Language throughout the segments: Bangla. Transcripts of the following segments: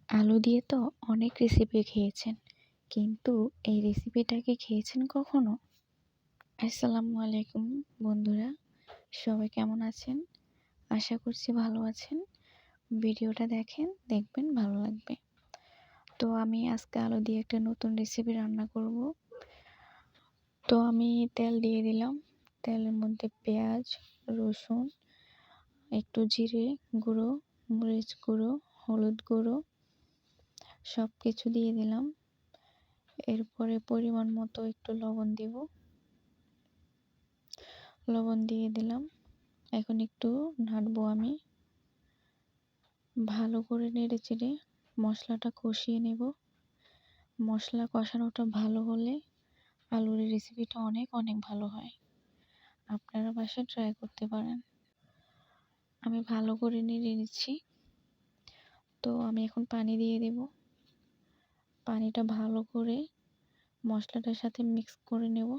আলু দিয়ে তো অনেক রেসিপি খেয়েছেন, কিন্তু এই রেসিপিটা কি খেয়েছেন কখনো? আসসালামু আলাইকুম বন্ধুরা, সবাই কেমন আছেন? আশা করছি ভালো আছেন। ভিডিওটা দেখবেন ভালো লাগবে। তো আমি আজকে আলু দিয়ে একটা নতুন রেসিপি রান্না করব। তো আমি তেল দিয়ে দিলাম। তেলের মধ্যে পেঁয়াজ, রসুন, একটু জিরে গুঁড়ো, মরিচ গুঁড়ো, হলুদ গুঁড়ো সব কিছু দিয়ে দিলাম। এরপরে পরিমাণ মতো একটু লবণ দিব। লবণ দিয়ে দিলাম। এখন একটু নাড়বো আমি। ভালো করে নেড়েচেড়ে মশলাটা কষিয়ে নেব। মশলা কষানোটা ভালো হলে আলুর রেসিপিটা অনেক ভালো হয়। আপনারা বাসায় ট্রাই করতে পারেন। আমি ভালো করে নেড়ে নিচ্ছি। তো আমি এখন পানি দিয়ে দেব। পানিটা ভালো করে মশলাটার সাথে মিক্স করে নেব।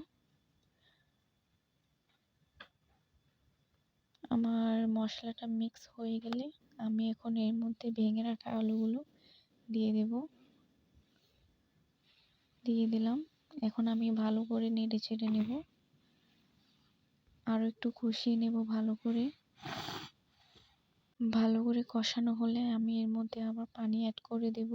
আমার মশলাটা মিক্স হয়ে গেলে আমি এখন এর মধ্যে ভেঙে রাখা আলুগুলো দিয়ে দিলাম। এখন আমি ভালো করে নেড়ে চেড়ে নেব। আরও একটু কষিয়ে নেব ভালো করে। ভালো করে কষানো হলে আমি এর মধ্যে আবার পানি অ্যাড করে দেব।